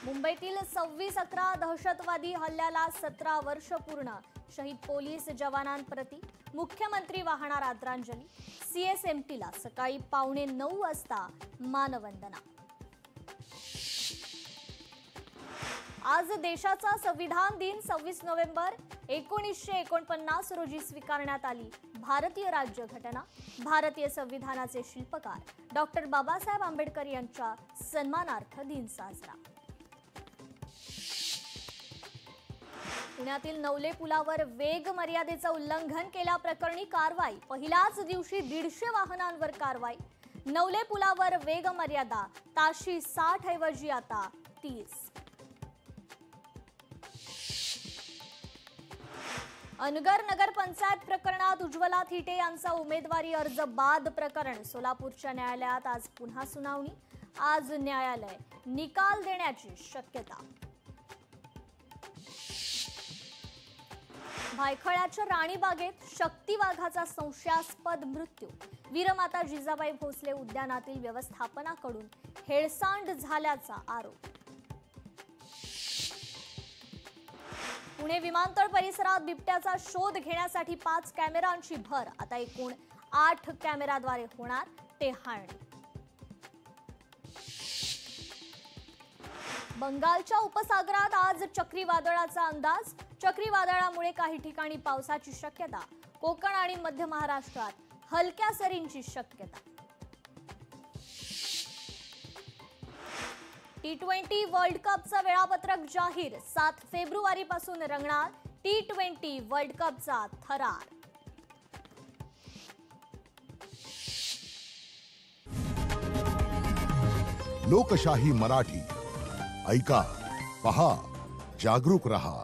मुंबईतील 26/11 दहशतवादी हल्ल्याला 17 वर्ष पूर्ण. शहीद पोलीस जवानांप्रती मुख्यमंत्री वाहणार आदरांजली. सीएसएमटीला सकाळी 8:45 वाजता मानवंदना. आज देशाचा संविधान दिन 26 नोव्हेंबर 1949 रोजी स्वीकारण्यात आली भारतीय राज्यघटना. भारतीय संविधानाचे शिल्पकार डॉक्टर बाबासाहेब आंबेडकर यांच्या सन्मानार्थ दिन साजरा. पुण्यातील नवले पुलावर वेग मर्यादेचं उल्लंघन केल्याप्रकरणी कारवाई. पहिल्याच दिवशी 150 वाहनांवर कारवाई. नवले पुलावर वेग मर्यादा ताशी 60 ऐवजी आता 30. अनगर नगरपंचायत प्रकरणात उज्ज्वला थिटे यांचा उमेदवारी अर्ज बाद प्रकरण. सोलापूरच्या न्यायालयात आज पुन्हा सुनावणी. आज न्यायालय निकाल देण्याची शक्यता. भायखळ्याच्या राणीबागेत शक्ती वाघाचा संशयास्पद मृत्यू. वीरमाता जिजाबाई भोसले उद्यानातील व्यवस्थापनाकडून हेळसांड झाल्याचा आरोप. पुणे विमानतळ परिसरात बिबट्याचा शोध घेण्यासाठी 5 कॅमेऱ्यांची भर. आता एकूण 8 कॅमेऱ्याद्वारे होणार टेहाळणी. बंगालच्या उपसागरात आज चक्रीवादळाचा अंदाज. चक्रीवादळामुळे काही ठिकाणी पावसाची शक्यता. कोकण आणि मध्य महाराष्ट्रात हलक्या सरींची शक्यता. T20 वर्ल्ड कपचं वेळापत्रक जाहीर. 7 फेब्रुवारीपासून रंगणार T20 वर्ल्ड कपचा थरार. लोकशाही मराठी ऐका, पहा, जागरूक रहा.